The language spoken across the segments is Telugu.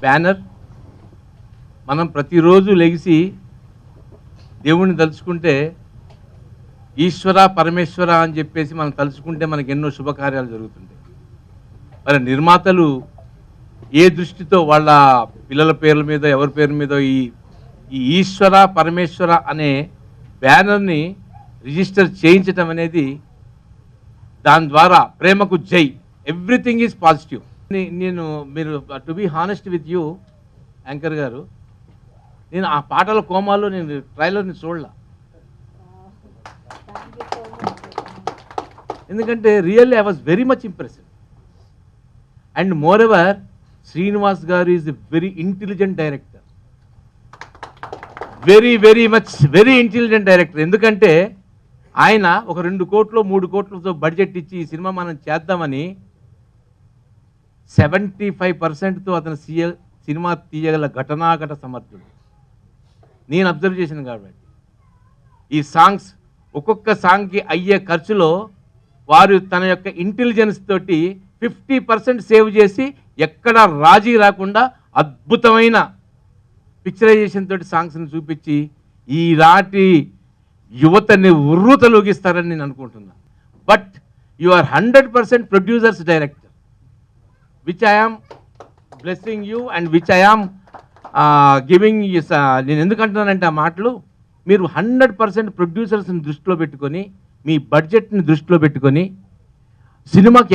బ్యానర్. మనం ప్రతిరోజు లెగిసి దేవుణ్ణి తలుచుకుంటే ఈశ్వర పరమేశ్వర అని చెప్పేసి మనం తలుచుకుంటే మనకు ఎన్నో శుభకార్యాలు జరుగుతుంటాయి. మరి నిర్మాతలు ఏ దృష్టితో వాళ్ళ పిల్లల పేర్ల మీద ఎవరి పేరు మీద ఈ ఈశ్వర పరమేశ్వర అనే బ్యానర్ని రిజిస్టర్ చేయించటం అనేది, దాని ద్వారా ప్రేమకు జై, ఎవ్రీథింగ్ ఈజ్ పాజిటివ్. మీరు to be honest with you anchor గారు, నేను ఆ పాటల కోమాలో నేను ట్రైలర్ని చూడలా. ఎందుకంటే really I was very much impressed. And moreover Srinivas garu is a very intelligent director, very intelligent director. ఎందుకంటే ఆయన ఒక 2 కోట్లు 3 కోట్లతో బడ్జెట్ ఇచ్చి ఈ సినిమా మనం చేద్దామని 75%తో అతను సినిమా తీయగల ఘటనాఘట సమర్థుడు. నేను అబ్జర్వ్ చేశాను కాబట్టి ఈ సాంగ్స్, ఒక్కొక్క సాంగ్కి అయ్యే ఖర్చులో వారు తన యొక్క ఇంటెలిజెన్స్ తోటి 50% సేవ్ చేసి ఎక్కడ రాజీ రాకుండా అద్భుతమైన పిక్చరైజేషన్ తోటి సాంగ్స్ని చూపించి ఈ రాటి యువతని ఉర్రూతలూగిస్తారని నేను అనుకుంటున్నాను. But you are 100% producers director, which I am blessing you and which I am giving. నేను ఎందుకంటున్నానంటే ఆ మాటలు, మీరు 100% ప్రొడ్యూసర్స్ని దృష్టిలో పెట్టుకొని, మీ బడ్జెట్ని దృష్టిలో పెట్టుకొని, సినిమాకి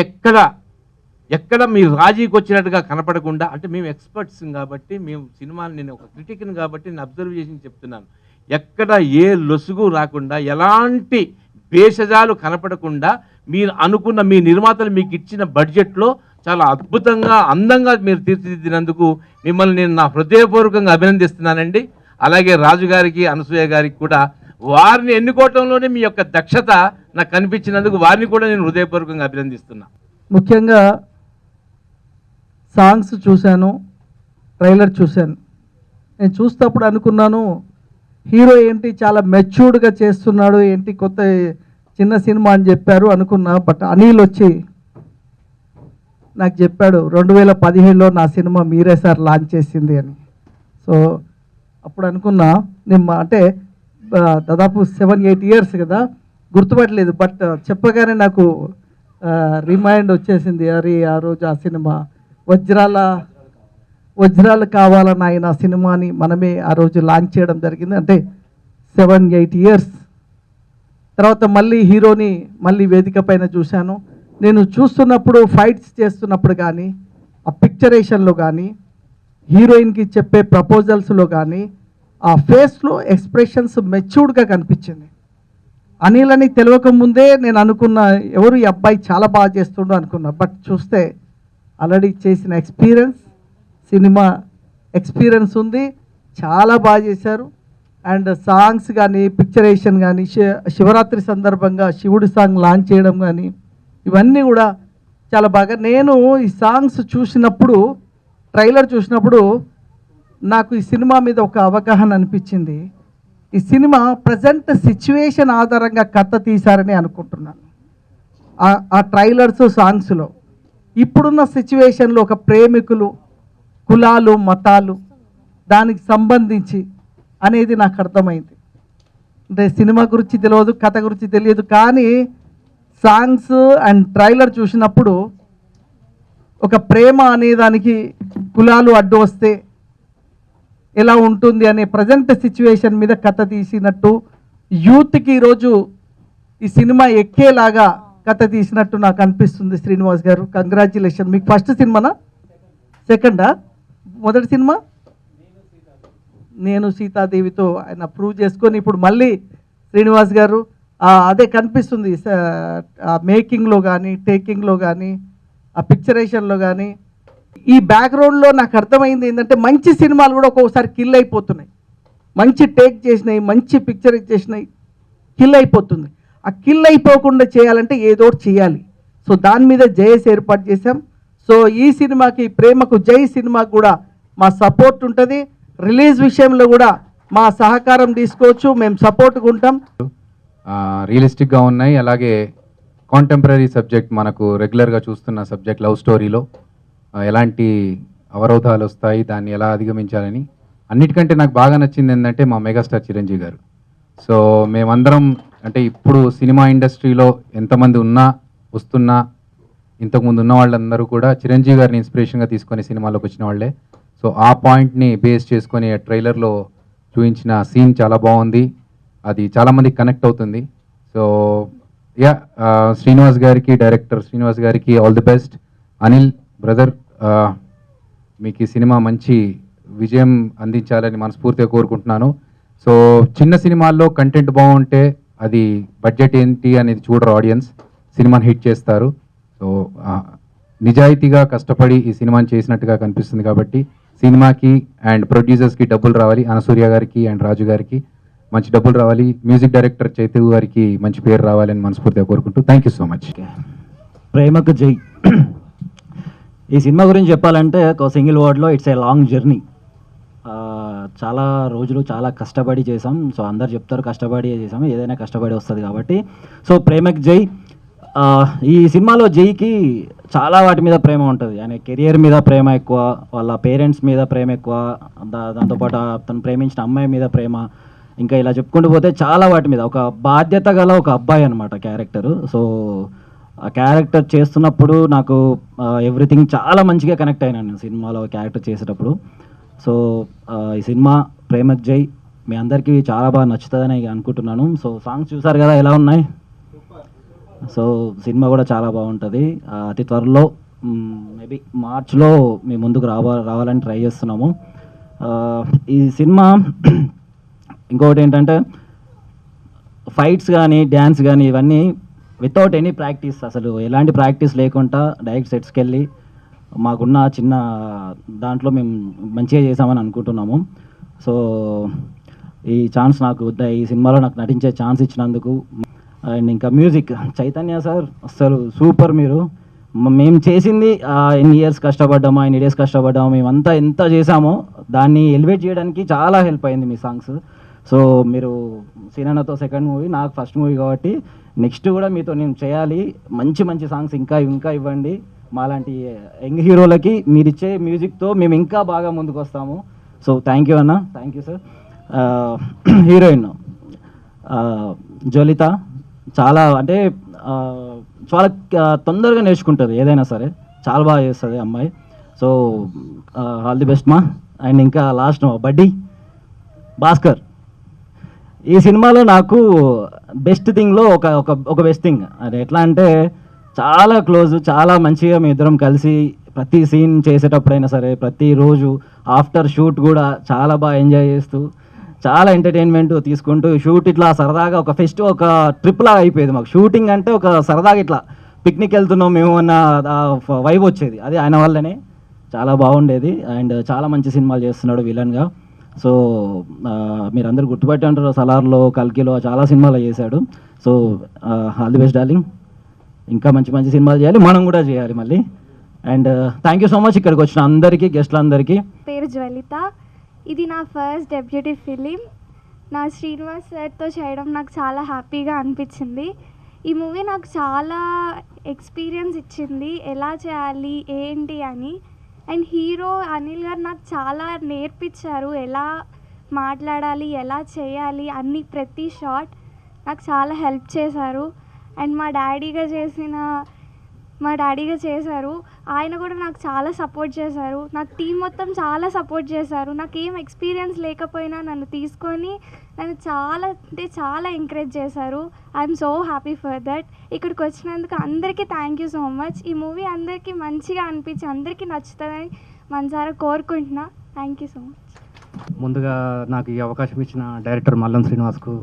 ఎక్కడ మీరు రాజీకి వచ్చినట్టుగా కనపడకుండా, అంటే మేము ఎక్స్పర్ట్స్ కాబట్టి, మేము సినిమాని, నేను ఒక క్రిటిక్ని కాబట్టి నేను అబ్జర్వ్ చేసి చెప్తున్నాను, ఎక్కడ ఏ లొసుగు రాకుండా, ఎలాంటి భేషజాలు కనపడకుండా మీరు అనుకున్న మీ నిర్మాతలు మీకు ఇచ్చిన బడ్జెట్లో చాలా అద్భుతంగా అందంగా మీరు తీర్చిదిద్దినందుకు మిమ్మల్ని నేను నా హృదయపూర్వకంగా అభినందిస్తున్నానండి. అలాగే రాజు గారికి, అనసూయ గారికి కూడా, వారిని ఎన్నుకోవటంలోనే మీ యొక్క దక్షత నాకు కనిపించినందుకు వారిని కూడా నేను హృదయపూర్వకంగా అభినందిస్తున్నా. ముఖ్యంగా సాంగ్స్ చూశాను, ట్రైలర్ చూశాను. నేను చూసేటప్పుడు అనుకున్నాను, హీరో ఏంటి చాలా మెచ్యూర్డ్గా చేస్తున్నాడు, ఏంటి కొత్త చిన్న సినిమా అని చెప్పారు అనుకున్నా. బట్ అనిల్ వచ్చి నాకు చెప్పాడు 2017లో నా సినిమా మీరే సార్ లాంచ్ చేసింది అని. సో అప్పుడు అనుకున్నా, నేను అంటే దాదాపు 7-8 ఇయర్స్ కదా, గుర్తుపట్టలేదు. బట్ చెప్పగానే నాకు రిమైండ్ వచ్చేసింది, అరే ఆ రోజు ఆ సినిమా వజ్రాలు కావాలని ఆయన సినిమాని మనమే ఆ రోజు లాంచ్ చేయడం జరిగింది. అంటే 7-8 ఇయర్స్ తర్వాత మళ్ళీ హీరోని మళ్ళీ వేదిక పైన చూశాను. నేను చూస్తున్నప్పుడు, ఫైట్స్ చేస్తున్నప్పుడు కానీ, ఆ పిక్చరేషన్లో కానీ, హీరోయిన్కి చెప్పే ప్రపోజల్స్లో కానీ, ఆ ఫేస్లో ఎక్స్ప్రెషన్స్ మెచ్యూర్డ్గా కనిపించింది. అనిల్ అని తెలియక ముందే నేను అనుకున్న, ఎవరు ఈ అబ్బాయి చాలా బాగా చేస్తుండో అనుకున్నా. బట్ చూస్తే ఆల్రెడీ చేసిన సినిమా ఎక్స్పీరియన్స్ ఉంది, చాలా బాగా చేశారు. అండ్ సాంగ్స్ కానీ, పిక్చరేషన్ కానీ, శివరాత్రి సందర్భంగా శివుడి సాంగ్ లాంచ్ చేయడం కానీ, ఇవన్నీ కూడా చాలా బాగా. నేను ఈ సాంగ్స్ చూసినప్పుడు, ట్రైలర్ చూసినప్పుడు నాకు ఈ సినిమా మీద ఒక అవగాహన అనిపించింది. ఈ సినిమా ప్రజెంట్ సిచ్యువేషన్ ఆధారంగా కథ తీశారని అనుకుంటున్నాను. ఆ ట్రైలర్స్, సాంగ్స్లో ఇప్పుడున్న సిచ్యువేషన్లో ఒక ప్రేమికులు, కులాలు, మతాలు, దానికి సంబంధించి అనేది నాకు అర్థమైంది. అంటే సినిమా గురించి తెలియదు, కథ గురించి తెలియదు, కానీ సాంగ్స్ అండ్ ట్రైలర్ చూసినప్పుడు ఒక ప్రేమ అనేదానికి కులాలు అడ్డు వస్తే ఎలా ఉంటుంది అనే ప్రజెంట్ సిచ్యువేషన్ మీద కథ తీసినట్టు, యూత్కి ఈరోజు ఈ సినిమా ఎక్కేలాగా కథ తీసినట్టు నాకు అనిపిస్తుంది. శ్రీనివాస్ గారు, కంగ్రాచ్యులేషన్. మీకు ఫస్ట్ సినిమానా, సెకండా? మొదటి సినిమా నేను సీతాదేవితో ఆయన ప్రూవ్ చేసుకొని ఇప్పుడు మళ్ళీ శ్రీనివాస్ గారు అదే కనిపిస్తుంది. మేకింగ్లో కానీ, టేకింగ్లో కానీ, ఆ పిక్చరేషన్లో కానీ, ఈ బ్యాక్గ్రౌండ్లో నాకు అర్థమైంది ఏంటంటే, మంచి సినిమాలు కూడా ఒక్కొక్కసారి కిల్ అయిపోతున్నాయి. మంచి టేక్ చేసినాయి, మంచి పిక్చర్ చేసినాయి, కిల్ అయిపోతుంది. ఆ కిల్ అయిపోకుండా చేయాలంటే ఏదో ఒకటి చేయాలి. సో దాని మీద జేఎస్ ఏర్పాటు చేశాం. సో ఈ సినిమాకి, ప్రేమకు జై సినిమాకి కూడా మా సపోర్ట్ ఉంటుంది. రిలీజ్ విషయంలో కూడా మా సహకారం తీసుకోవచ్చు, మేము సపోర్ట్గా ఉంటాం. రియలిస్టిక్గా ఉన్నాయి. అలాగే కాంటెంపరీ సబ్జెక్ట్, మనకు రెగ్యులర్గా చూస్తున్న సబ్జెక్ట్ లవ్ స్టోరీలో ఎలాంటి అవరోధాలు వస్తాయి, దాన్ని ఎలా అధిగమించాలని. అన్నిటికంటే నాకు బాగా నచ్చింది ఏంటంటే మా మెగాస్టార్ చిరంజీవి గారు. సో మేమందరం అంటే ఇప్పుడు సినిమా ఇండస్ట్రీలో ఎంతమంది ఉన్నా వస్తున్నా ఇంతకుముందు ఉన్న వాళ్ళందరూ కూడా చిరంజీవి గారిని ఇన్స్పిరేషన్గా తీసుకొని సినిమాలోకి వచ్చిన వాళ్ళే. సో ఆ పాయింట్ని బేస్ చేసుకొని ట్రైలర్లో చూపించిన సీన్ చాలా బాగుంది, అది చాలామందికి కనెక్ట్ అవుతుంది. సో యా, శ్రీనివాస్ గారికి, డైరెక్టర్ శ్రీనివాస్ గారికి all the best. Anil brother, మీకు ఈ సినిమా మంచి విజయం అందించాలని మనస్ఫూర్తిగా కోరుకుంటున్నాను. సో చిన్న సినిమాల్లో కంటెంట్ బాగుంటే అది బడ్జెట్ ఏంటి అనేది చూడరు ఆడియన్స్, సినిమాని హిట్ చేస్తారు. సో నిజాయితీగా కష్టపడి ఈ సినిమాని చేసినట్టుగా కనిపిస్తుంది కాబట్టి సినిమాకి అండ్ ప్రొడ్యూసర్స్కి డబ్బులు రావాలి, అనసూర్య గారికి అండ్ రాజు గారికి మంచి డబ్బులు రావాలి, మ్యూజిక్ డైరెక్టర్ చైతు గారికి మంచి పేరు రావాలని మనస్ఫూర్తిగా కోరుకుంటూ థ్యాంక్ యూ సో మచ్. ప్రేమకు జై. ఈ సినిమా గురించి చెప్పాలంటే ఒక సింగిల్ వర్డ్లో ఇట్స్ ఏ లాంగ్ జర్నీ. చాలా రోజులు చాలా కష్టపడి చేసాం. సో అందరు చెప్తారు కష్టపడి చేసాము, ఏదైనా కష్టపడి వస్తుంది కాబట్టి. సో ప్రేమకు జై. ఈ సినిమాలో జైకి చాలా వాటి మీద ప్రేమ ఉంటుంది. ఆయన కెరియర్ మీద ప్రేమ ఎక్కువ, వాళ్ళ పేరెంట్స్ మీద ప్రేమ ఎక్కువ, దాంతోపాటు తను ప్రేమించిన అమ్మాయి మీద ప్రేమ, ఇంకా ఇలా చెప్పుకుంటూ పోతే చాలా వాటి మీద ఒక బాధ్యత గల ఒక అబ్బాయి అనమాట క్యారెక్టరు. సో ఆ క్యారెక్టర్ చేస్తున్నప్పుడు నాకు ఎవ్రీథింగ్ చాలా మంచిగా కనెక్ట్ అయినాను సినిమాలో క్యారెక్టర్ చేసేటప్పుడు. సో ఈ సినిమా ప్రేమకు జై మీ అందరికీ చాలా బాగా నచ్చుతుందని అనుకుంటున్నాను. సో సాంగ్స్ చూసారు కదా ఎలా ఉన్నాయి. సో సినిమా కూడా చాలా బాగుంటుంది. అతి త్వరలో మేబీ మార్చ్లో మీ ముందుకు రావాలని ట్రై చేస్తున్నాము. ఈ సినిమా ఇంకొకటి ఏంటంటే ఫైట్స్ కానీ డ్యాన్స్ కానీ ఇవన్నీ వితౌట్ ఎనీ ప్రాక్టీస్, అసలు ఎలాంటి ప్రాక్టీస్ లేకుండా డైరెక్ట్ సెట్స్కి వెళ్ళి మాకున్న చిన్న దాంట్లో మేము మంచిగా చేసామని అనుకుంటున్నాము. సో ఈ ఛాన్స్ నాకు ఈ సినిమాలో నాకు నటించే ఛాన్స్ ఇచ్చినందుకు. అండ్ ఇంకా మ్యూజిక్ చైతన్య సార్ అసలు సూపర్. మీరు మేము చేసింది ఎన్ని ఇయర్స్ కష్టపడ్డామో, ఎన్ని డేస్ కష్టపడ్డామో, మేమంతా ఎంత చేసామో దాన్ని ఎలివేట్ చేయడానికి చాలా హెల్ప్ అయింది మీ సాంగ్స్. సో మీరు సినిమాతో సెకండ్ మూవీ, నాకు ఫస్ట్ మూవీ కాబట్టి నెక్స్ట్ కూడా మీతో నేను చేయాలి. మంచి మంచి సాంగ్స్ ఇంకా ఇంకా ఇవ్వండి. మాలాంటి యంగ్ హీరోలకి మీరు ఇచ్చే మ్యూజిక్తో మేము ఇంకా బాగా ముందుకు వస్తాము. సో థ్యాంక్ యూ అన్న, thank you sir. Heroine Jwalitha చాలా అంటే చాలా తొందరగా నేర్చుకుంటుంది ఏదైనా సరే, చాలా బాగా చేస్తుంది అమ్మాయి. సో ఆల్ ది బెస్ట్ మా. అండ్ ఇంకా లాస్ట్ బడ్డీ భాస్కర్. ఈ సినిమాలో నాకు బెస్ట్ థింగ్లో ఒక బెస్ట్ థింగ్ అది ఎట్లా అంటే చాలా క్లోజ్, చాలా మంచిగా మీ ఇద్దరం కలిసి ప్రతి సీన్ చేసేటప్పుడైనా సరే, ప్రతిరోజు ఆఫ్టర్ షూట్ కూడా చాలా బాగా ఎంజాయ్ చేస్తూ చాలా ఎంటర్టైన్మెంట్ తీసుకుంటూ షూట్ ఇట్లా సరదాగా ఒక ఒక ట్రిప్ లాగా అయిపోయేది మాకు. షూటింగ్ అంటే ఒక సరదాగా ఇట్లా పిక్నిక్ వెళ్తున్నాం మేము అన్న వైబ్ వచ్చేది, అది ఆయన వల్లనే చాలా బాగుండేది. అండ్ చాలా మంచి సినిమాలు చేస్తున్నాడు విలన్గా. సో మీరందరూ గుర్తుపట్టి అంటారు, సలార్లో, కల్కిలో చాలా సినిమాలు చేశాడు. So all the best darling, ఇంకా మంచి మంచి సినిమాలు చేయాలి, మనం కూడా చేయాలి మళ్ళీ. And thank you so much ఇక్కడికి వచ్చిన అందరికీ, గెస్ట్లందరికీ. పేరు జ్వలిత. ఇది నా ఫస్ట్ డెబ్యూటీ ఫిలిం. నా శ్రీనివాస్ సార్తో చేయడం నాకు చాలా హ్యాపీగా అనిపించింది. ఈ మూవీ నాకు చాలా ఎక్స్పీరియన్స్ ఇచ్చింది, ఎలా చేయాలి ఏంటి అని. అండ్ హీరో అనిల్ గారు నాకు చాలా నేర్పించారు, ఎలా మాట్లాడాలి, ఎలా చేయాలి అన్ని, ప్రతి షాట్ నాకు చాలా హెల్ప్ చేశారు. అండ్ మా డాడీగా చేశారు, ఆయన కూడా నాకు చాలా సపోర్ట్ చేశారు. నాకు టీం మొత్తం చాలా సపోర్ట్ చేశారు. నాకు ఏం ఎక్స్పీరియన్స్ లేకపోయినా నన్ను తీసుకొని నన్ను చాలా అంటే చాలా ఎంకరేజ్ చేశారు. I'm so happy for that. ఇక్కడికి వచ్చినందుకు అందరికీ థ్యాంక్ యూ సో మచ్. ఈ మూవీ అందరికీ మంచిగా అనిపించి అందరికీ నచ్చుతుందని మనసారా కోరుకుంటున్నా. Thank you so much. ముందుగా నాకు ఈ అవకాశం ఇచ్చిన డైరెక్టర్ మల్లం శ్రీనివాస్కు,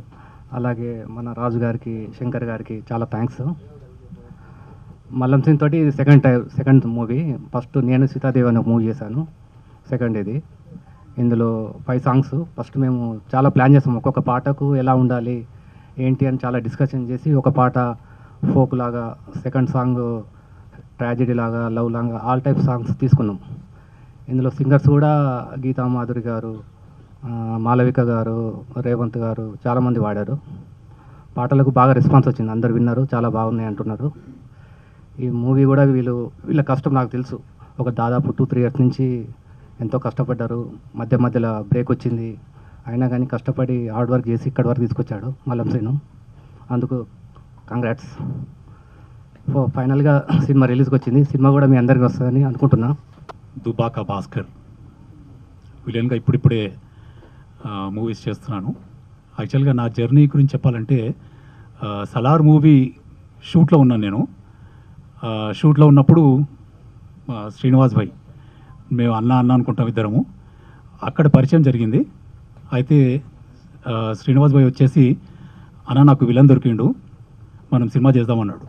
అలాగే మన రాజు గారికి, శంకర్ గారికి చాలా థ్యాంక్స్. మల్లం సింగ్ తోటి ఇది సెకండ్ మూవీ. ఫస్ట్ నేను సీతాదేవి అని ఒక మూవీ చేశాను, సెకండ్ ఇది. ఇందులో 5 సాంగ్స్. ఫస్ట్ మేము చాలా ప్లాన్ చేసాము, ఒక్కొక్క పాటకు ఎలా ఉండాలి ఏంటి అని చాలా డిస్కషన్ చేసి ఒక పాట ఫోక్ లాగా, సెకండ్ సాంగ్ ట్రాజెడీ లాగా, లవ్ లాగా, ఆల్ టైప్ సాంగ్స్ తీసుకున్నాం. ఇందులో సింగర్స్ కూడా గీతా మాధురి గారు, మాలవిక గారు, రేవంత్ గారు చాలామంది వాడారు. పాటలకు బాగా రెస్పాన్స్ వచ్చింది, అందరు విన్నారు, చాలా బాగున్నాయి అంటున్నారు. ఈ మూవీ కూడా వీళ్ళ కష్టం నాకు తెలుసు. ఒక దాదాపు 2-3 ఇయర్స్ నుంచి ఎంతో కష్టపడ్డారు. మధ్యలో బ్రేక్ వచ్చింది, అయినా కానీ కష్టపడి హార్డ్ వర్క్ చేసి ఇక్కడి వరకు తీసుకొచ్చాడు మల్లం శ్రీను. అందుకు కంగ్రాట్స్. ఫైనల్గా సినిమా రిలీజ్కి వచ్చింది. సినిమా కూడా మీ అందరికీ వస్తుందని అనుకుంటున్నా. దుబాక భాస్కర్ విలన్గా ఇప్పుడిప్పుడే మూవీస్ చేస్తున్నాను. యాక్చువల్గా నా జర్నీ గురించి చెప్పాలంటే సలార్ మూవీ షూట్లో ఉన్నాను నేను. షూట్లో ఉన్నప్పుడు శ్రీనివాస్ భాయ్, మేము అన్న అనుకుంటాం ఇద్దరము, అక్కడ పరిచయం జరిగింది. అయితే శ్రీనివాస్ భాయ్ వచ్చేసి అన్న నాకు విలన్ దొరికిండు, మనం సినిమా చేద్దామన్నాడు.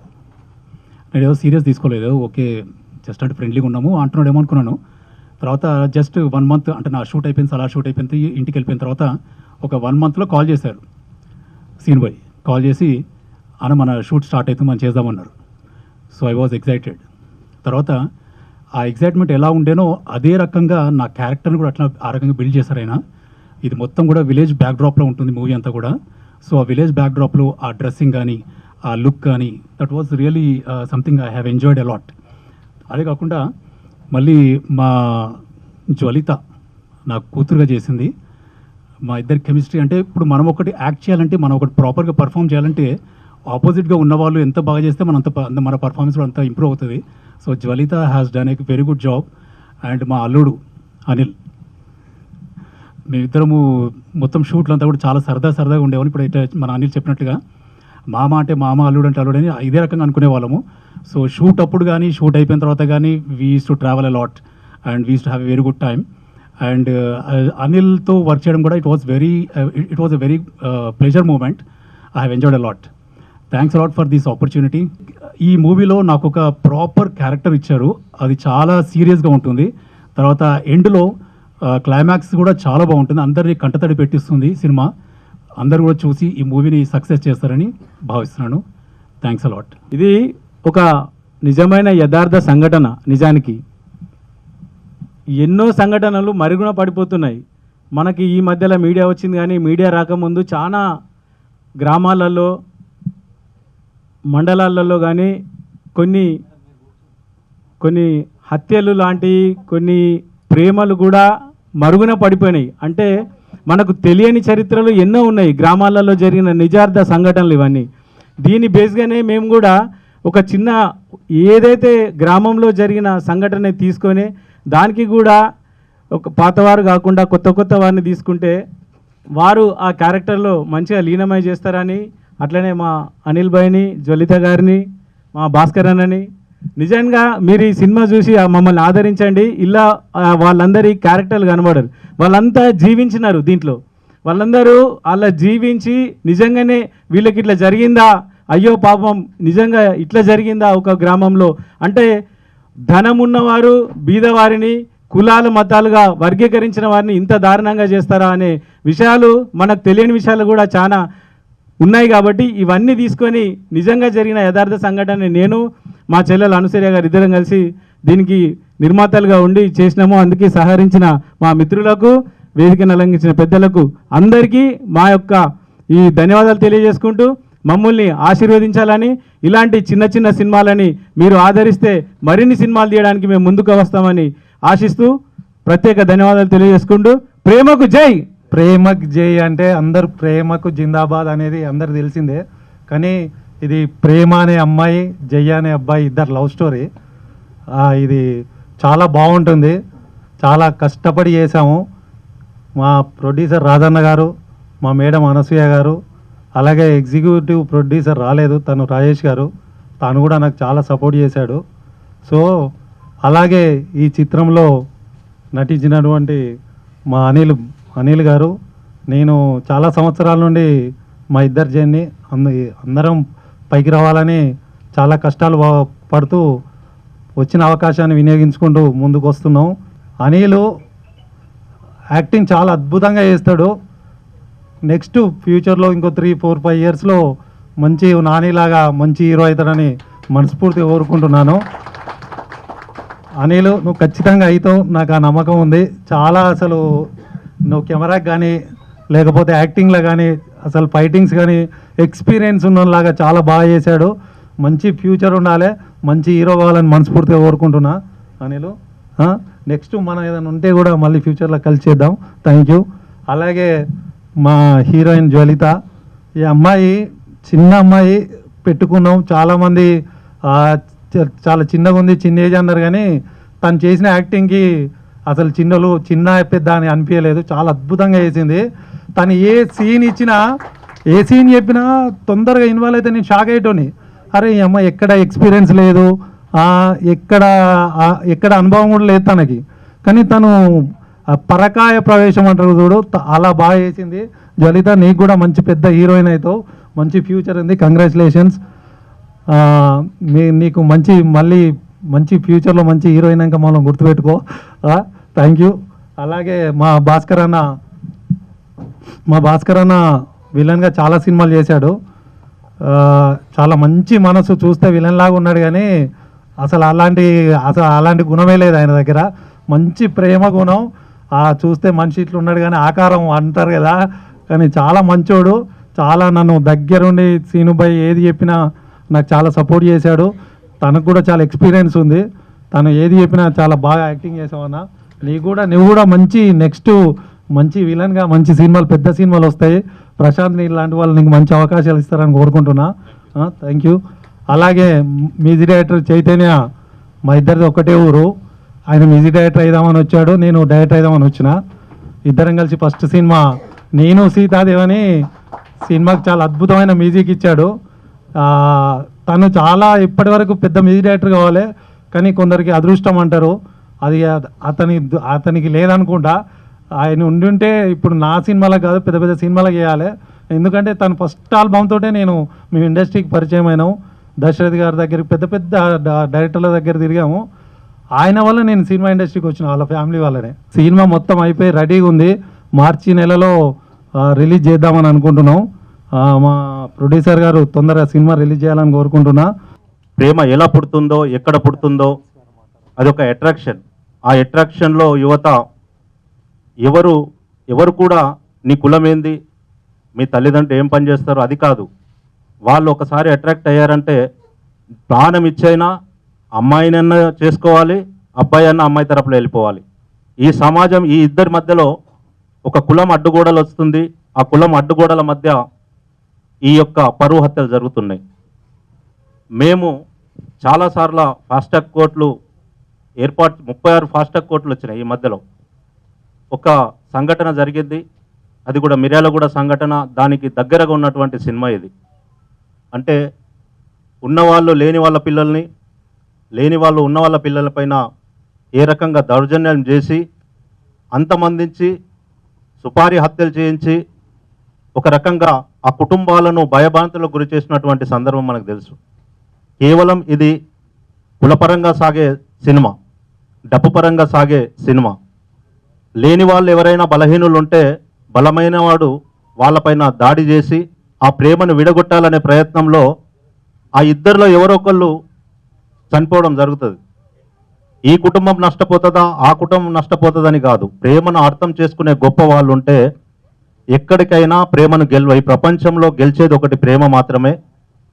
నేను ఏదో సీరియస్ తీసుకోలేదు, ఓకే జస్ట్ అంటే ఫ్రెండ్లీగా ఉన్నాము అంటున్నాడు ఏమో అనుకున్నాను. తర్వాత జస్ట్ 1 మంత్ అంటే నా షూట్ అయిపోయింది, సలార్ షూట్ అయిపోయింది, ఇంటికి వెళ్ళిపోయిన తర్వాత ఒక 1 మంత్లో కాల్ చేశారు సీన్ బాయ్. కాల్ చేసి అన్న మన షూట్ స్టార్ట్ అవుతుంది, మనం చేద్దామన్నారు. So I was excited. తర్వాత ఆ ఎక్సైట్మెంట్ ఎలా ఉండేనో అదే రకంగా నా క్యారెక్టర్ని కూడా అట్లా ఆ రకంగా బిల్డ్ చేశారు ఆయన. ఇది మొత్తం కూడా విలేజ్ బ్యాక్డ్రాప్లో ఉంటుంది మూవీ అంతా కూడా. సో ఆ విలేజ్ బ్యాక్డ్రాప్లో ఆ డ్రెస్సింగ్ కానీ ఆ లుక్ కానీ that was really something I have enjoyed a lot. అదే కాకుండా మళ్ళీ మా జ్వలిత నా కూతురుగా చేసింది. మా ఇద్దరి కెమిస్ట్రీ అంటే ఇప్పుడు మనం ఒకటి యాక్ట్ చేయాలంటే, మనం ఒకటి ప్రాపర్గా పర్ఫామ్ చేయాలంటే ఆపోజిట్గా ఉన్నవాళ్ళు ఎంత బాగా చేస్తే మన పర్ఫార్మెన్స్ కూడా అంత ఇంప్రూవ్ అవుతుంది. So Jwalitha has done a very good job. And మా అల్లుడు అనిల్, మేమిద్దరము మొత్తం షూట్లు అంతా కూడా చాలా సరదాగా ఉండేవాళ్ళు. ఇప్పుడు అయితే మన అనిల్ చెప్పినట్టుగా మామ అంటే మామ, అల్లుడు అంటే అల్లుడు అని ఇదే రకంగా అనుకునే వాళ్ళము. సో షూట్ అప్పుడు కానీ షూట్ అయిపోయిన తర్వాత కానీ we used to travel a lot and we used to have a very good time. And అనిల్తో వర్క్ చేయడం కూడా it was a very pleasure moment. I have enjoyed a lot. Thanks a lot for this opportunity. ఈ మూవీలో నాకు ఒక ప్రాపర్ క్యారెక్టర్ ఇచ్చారు, అది చాలా సీరియస్గా ఉంటుంది. తర్వాత ఎండ్లో క్లైమాక్స్ కూడా చాలా బాగుంటుంది, అందరినీ కంటతడి పెట్టిస్తుంది సినిమా. అందరూ కూడా చూసి ఈ మూవీని సక్సెస్ చేస్తారని భావిస్తున్నాను. Thanks a lot. ఇది ఒక నిజమైన యథార్థ సంఘటన. నిజానికి ఎన్నో సంఘటనలు మరుగున పడిపోతున్నాయి. మనకి ఈ మధ్యలో మీడియా వచ్చింది, కానీ మీడియా రాకముందు చాలా గ్రామాలలో, మండలాలలో కానీ కొన్ని హత్యలు లాంటి కొన్ని ప్రేమలు కూడా మరుగున పడిపోయినాయి. అంటే మనకు తెలియని చరిత్రలు ఎన్నో ఉన్నాయి, గ్రామాలలో జరిగిన నిజార్థ సంఘటనలు ఇవన్నీ. దీని బేస్గానే మేము కూడా ఒక చిన్న ఏదైతే గ్రామంలో జరిగిన సంఘటన తీసుకొని దానికి కూడా ఒక పాతవారు కాకుండా కొత్త వారిని తీసుకుంటే వారు ఆ క్యారెక్టర్లో మంచిగా లీనమై చేస్తారని, అట్లనే మా అనిల్ భాయ్ని, జ్వలిత గారిని, మా భాస్కర్ అన్నని, నిజంగా మీరు ఈ సినిమా చూసి మమ్మల్ని ఆదరించండి. ఇలా వాళ్ళందరి క్యారెక్టర్లు కనబడరు, వాళ్ళంతా జీవించినారు దీంట్లో. వాళ్ళందరూ అలా జీవించి నిజంగానే వీళ్ళకి ఇట్లా జరిగిందా, అయ్యో పాపం నిజంగా ఇట్లా జరిగిందా ఒక గ్రామంలో అంటే, ధనం ఉన్నవారు బీదవారిని కులాల మతాలుగా వర్గీకరించిన వారిని ఇంత దారుణంగా చేస్తారా అనే విషయాలు, మనకు తెలియని విషయాలు కూడా చాలా ఉన్నాయి. కాబట్టి ఇవన్నీ తీసుకొని నిజంగా జరిగిన యథార్థ సంఘటన నేను మా చెల్లెలు అనుసూయ గారు ఇద్దరం కలిసి దీనికి నిర్మాతలుగా ఉండి చేసినాము. అందుకే సహకరించిన మా మిత్రులకు, వేదికను అలంకరించిన పెద్దలకు అందరికీ మా యొక్క ఈ ధన్యవాదాలు తెలియజేసుకుంటూ, మమ్మల్ని ఆశీర్వదించాలని, ఇలాంటి చిన్న సినిమాలని మీరు ఆదరిస్తే మరిన్ని సినిమాలు తీయడానికి మేము ముందుకు వస్తామని ఆశిస్తూ ప్రత్యేక ధన్యవాదాలు తెలియజేసుకుంటూ, ప్రేమకు జై. ప్రేమకు జై అంటే అందరు ప్రేమకు జిందాబాద్ అనేది అందరు తెలిసిందే, కానీ ఇది ప్రేమ అనే అమ్మాయి, జయ అనే అబ్బాయి ఇద్దరు లవ్ స్టోరీ. ఇది చాలా బాగుంటుంది, చాలా కష్టపడి చేసాము. మా ప్రొడ్యూసర్ రాజన్న గారు, మా మేడం అనసూయ గారు, అలాగే ఎగ్జిక్యూటివ్ ప్రొడ్యూసర్ రాలేదు తను రాజేష్ గారు, తను కూడా నాకు చాలా సపోర్ట్ చేశాడు. సో అలాగే ఈ చిత్రంలో నటించినటువంటి మా అనిల్ గారు, నేను చాలా సంవత్సరాల నుండి మా ఇద్దరు జర్నీ అందరం పైకి రావాలని చాలా కష్టాలు పడుతూ వచ్చిన అవకాశాన్ని వినియోగించుకుంటూ ముందుకు వస్తున్నాం. అనిల్ యాక్టింగ్ చాలా అద్భుతంగా చేస్తాడు. నెక్స్ట్ ఫ్యూచర్లో ఇంకో 3-4-5 ఇయర్స్లో మంచి నానిలాగా మంచి హీరో అవుతాడని మనస్ఫూర్తిగా కోరుకుంటున్నాను. అనిల్ నువ్వు ఖచ్చితంగా అవుతావు, నాకు ఆ నమ్మకం ఉంది. చాలా అసలు నువ్వు కెమెరాకి కానీ లేకపోతే యాక్టింగ్లో కానీ అసలు ఫైటింగ్స్ కానీ ఎక్స్పీరియన్స్ ఉన్నలాగా చాలా బాగా చేశాడు. మంచి ఫ్యూచర్ ఉండాలి, మంచి హీరో కావాలని మనస్ఫూర్తిగా కోరుకుంటున్నా. అనిల్ నెక్స్ట్ మనం ఏదైనా ఉంటే కూడా మళ్ళీ ఫ్యూచర్లో కలిసి చేద్దాం. Thank you. అలాగే మా హీరోయిన్ జ్వలిత, ఈ అమ్మాయి చిన్న అమ్మాయి పెట్టుకున్నాం, చాలామంది చాలా చిన్నగా ఉంది, చిన్న ఏజ్ అన్నారు, కానీ తను చేసిన యాక్టింగ్కి అసలు చిన్న పెద్ద అని అనిపించలేదు, చాలా అద్భుతంగా చేసింది. తను ఏ సీన్ ఇచ్చినా, ఏ సీన్ చెప్పినా తొందరగా ఇన్వాల్వ్ అయితే నేను షాక్ అయ్యేటోని. అరే ఈ అమ్మాయి ఎక్కడ ఎక్స్పీరియన్స్ లేదు, ఎక్కడ అనుభవం కూడా లేదు తనకి, కానీ తను పరకాయ ప్రవేశం అంటారు చూడు, అలా బాగా చేసింది. జ్వలిత, నీకు కూడా మంచి పెద్ద హీరోయిన్ అవుతావు, మంచి ఫ్యూచర్ ఉంది, కంగ్రాచులేషన్స్. నీకు మళ్ళీ మంచి ఫ్యూచర్లో మంచి హీరోయిన్ ఇంకా మనం గుర్తుపెట్టుకో. Thank you. అలాగే మా భాస్కర్ అన్న విలన్గా చాలా సినిమాలు చేశాడు. చాలా మంచి మనసు, చూస్తే విలన్ లాగా ఉన్నాడు, కానీ అసలు అలాంటి గుణమే లేదు ఆయన దగ్గర. మంచి ప్రేమ గుణం, చూస్తే మనిషి ఇట్లా ఉన్నాడు కానీ ఆకారం అంటారు కదా, కానీ చాలా మంచోడు. చాలా నన్ను దగ్గరుండి సీనుబాయ్ ఏది చెప్పినా నాకు చాలా సపోర్ట్ చేశాడు. తనకు కూడా చాలా ఎక్స్పీరియన్స్ ఉంది, తను ఏది చెప్పినా చాలా బాగా యాక్టింగ్ చేసావన్నా. నువ్వు కూడా నెక్స్ట్ మంచి విలన్గా మంచి సినిమాలు, పెద్ద సినిమాలు వస్తాయి. ప్రశాంత్ ఇలాంటి వాళ్ళు నీకు మంచి అవకాశాలు ఇస్తారని కోరుకుంటున్నా. Thank you. అలాగే మ్యూజిక్ డైరెక్టర్ చైతన్య, మా ఇద్దరిది ఒకటే ఊరు. ఆయన మ్యూజిక్ డైరెక్టర్ అయిదామని వచ్చాడు, నేను డైరెక్టర్ అయిదామని వచ్చిన. ఇద్దరం కలిసి ఫస్ట్ సినిమా నేను సీతాదేవని సినిమాకి చాలా అద్భుతమైన మ్యూజిక్ ఇచ్చాడు. తను చాలా ఇప్పటి వరకు పెద్ద మ్యూజిక్ డైరెక్టర్ కావాలి, కానీ కొందరికి అదృష్టం అంటారు, అది అతనికి లేదనుకుంటా. ఆయన ఉండుంటే ఇప్పుడు నా సినిమాలకు కాదు, పెద్ద పెద్ద సినిమాలకు చేయాలి. ఎందుకంటే తను ఫస్ట్ ఆల్బమ్తో మేము ఇండస్ట్రీకి పరిచయం అయినాము. దశరథ్ గారి దగ్గరికి, పెద్ద పెద్ద డైరెక్టర్ల దగ్గర తిరిగాము. ఆయన వల్ల నేను సినిమా ఇండస్ట్రీకి వచ్చిన, వాళ్ళ ఫ్యామిలీ వల్లనే. సినిమా మొత్తం అయిపోయి రెడీగా ఉంది, మార్చి నెలలో రిలీజ్ చేద్దామని అనుకుంటున్నాం. మా ప్రొడ్యూసర్ గారు తొందరగా సినిమా రిలీజ్ చేయాలని కోరుకుంటున్నా. ప్రేమ ఎలా పుడుతుందో, ఎక్కడ పుడుతుందో, అదొక అట్రాక్షన్. ఆ అట్రాక్షన్లో యువత ఎవరు కూడా నీ కులం ఏంది, మీ తల్లిదండ్రులు ఏం పని చేస్తారో అది కాదు. వాళ్ళు ఒకసారి అట్రాక్ట్ అయ్యారంటే ప్రాణం ఇచ్చైనా అమ్మాయినన్నా చేసుకోవాలి, అబ్బాయి అన్న అమ్మాయి తరపులో వెళ్ళిపోవాలి. ఈ సమాజం, ఈ ఇద్దరి మధ్యలో ఒక కులం అడ్డుగోడలు వస్తుంది. ఆ కులం అడ్డుగోడల మధ్య ఈ యొక్క పరువు హత్యలు జరుగుతున్నాయి. మేము చాలాసార్లు ఫాస్ట్ ట్రాక్ కోర్టులు 36 ఫాస్ట్ ట్రాక్ కోర్టులు వచ్చినాయి. ఈ మధ్యలో ఒక సంఘటన జరిగింది, అది కూడా మిర్యాలగూడ సంఘటన. దానికి దగ్గరగా ఉన్నటువంటి సినిమా ఇది. అంటే ఉన్నవాళ్ళు లేని వాళ్ళ పిల్లల్ని, లేని వాళ్ళు ఉన్న వాళ్ళ పిల్లలపైన ఏ రకంగా దౌర్జన్యం చేసి అంతమందించి సుపారీ హత్యలు చేయించి ఒక రకంగా ఆ కుటుంబాలను భయభ్రాంతులకు గురి చేసినటువంటి సందర్భం మనకు తెలుసు. కేవలం ఇది కులపరంగా సాగే సినిమా, డబ్బు పరంగా సాగే సినిమా. లేని వాళ్ళు ఎవరైనా బలహీనులు ఉంటే బలమైన వాడు వాళ్ళపైన దాడి చేసి ఆ ప్రేమను విడగొట్టాలనే ప్రయత్నంలో ఆ ఇద్దరిలో ఎవరో ఒకళ్ళు చనిపోవడం జరుగుతుంది. ఈ కుటుంబం నష్టపోతుందా, ఆ కుటుంబం నష్టపోతుందని కాదు, ప్రేమను అర్థం చేసుకునే గొప్ప వాళ్ళు ఉంటే ఎక్కడికైనా ప్రేమను ఈ ప్రపంచంలో గెలిచేది ఒకటి ప్రేమ మాత్రమే.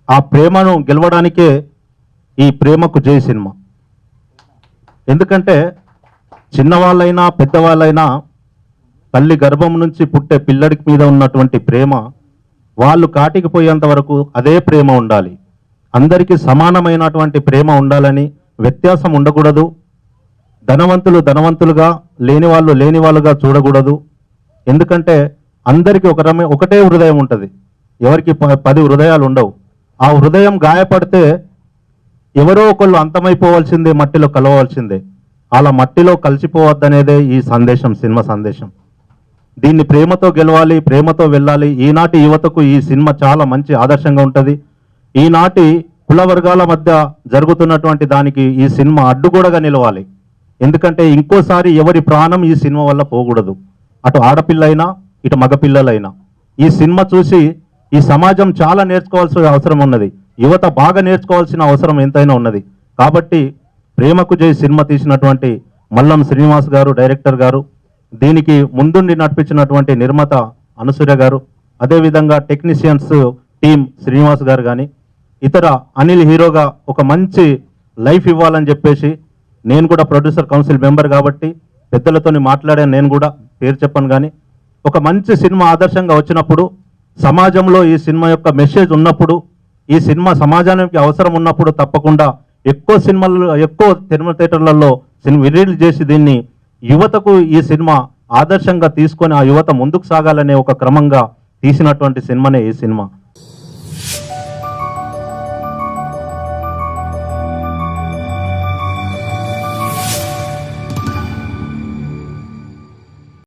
ఆ ప్రేమను గెలవడానికే ఈ ప్రేమకు జై సినిమా. ఎందుకంటే చిన్నవాళ్ళైనా పెద్దవాళ్ళైనా తల్లి గర్భం నుంచి పుట్టే పిల్లడికి మీద ఉన్నటువంటి ప్రేమ వాళ్ళు కాటికి పోయేంత వరకు అదే ప్రేమ ఉండాలి. అందరికీ సమానమైనటువంటి ప్రేమ ఉండాలని, వ్యత్యాసం ఉండకూడదు. ధనవంతులు ధనవంతులుగా, లేని వాళ్ళు లేని వాళ్ళుగా చూడకూడదు. ఎందుకంటే అందరికీ ఒకటే హృదయం ఉంటుంది, ఎవరికి 10 హృదయాలు ఉండవు. ఆ హృదయం గాయపడితే ఎవరో ఒకళ్ళు అంతమైపోవాల్సిందే, మట్టిలో కలవవలసిందే. అలా మట్టిలో కలిసిపోవద్దనేదే ఈ సందేశం, సినిమా సందేశం. దీన్ని ప్రేమతో గెలవాలి, ప్రేమతో వెళ్ళాలి. ఈనాటి యువతకు ఈ సినిమా చాలా మంచి ఆదర్శంగా ఉంటుంది. ఈనాటి కుల వర్గాల మధ్య జరుగుతున్నటువంటి దానికి ఈ సినిమా అడ్డుగోడగా నిలవాలి. ఎందుకంటే ఇంకోసారి ఎవరి ప్రాణం ఈ సినిమా వల్ల పోకూడదు. అటు ఆడపిల్లైనా ఇటు మగపిల్లలైనా ఈ సినిమా చూసి ఈ సమాజం చాలా నేర్చుకోవాల్సిన అవసరం ఉన్నది. యువత బాగా నేర్చుకోవాల్సిన అవసరం ఎంతైనా ఉన్నది. కాబట్టి ప్రేమకు జై సినిమా తీసినటువంటి మల్లం శ్రీనివాస్ గారు డైరెక్టర్ గారు, దీనికి ముందుండి నడిపించినటువంటి నిర్మాత అనసూయ గారు, అదేవిధంగా టెక్నీషియన్స్ టీం శ్రీనివాస్ గారు కానీ ఇతర అనిల్ హీరోగా ఒక మంచి లైఫ్ ఇవ్వాలని చెప్పేసి నేను కూడా ప్రొడ్యూసర్ కౌన్సిల్ మెంబర్ కాబట్టి పెద్దలతోని మాట్లాడాను, నేను కూడా పేరు చెప్పను. కానీ ఒక మంచి సినిమా ఆదర్శంగా వచ్చినప్పుడు, సమాజంలో ఈ సినిమా యొక్క మెసేజ్ ఉన్నప్పుడు, ఈ సినిమా సమాజానికి అవసరం ఉన్నప్పుడు తప్పకుండా ఎక్కువ సినిమాల్లో, ఎక్కువ సినిమా థియేటర్లలో సినిమా రిలీజ్ చేసి దీన్ని యువతకు ఈ సినిమా ఆదర్శంగా తీసుకొని ఆ యువత ముందుకు సాగాలనే ఒక క్రమంగా తీసినటువంటి సినిమానే ఈ సినిమా.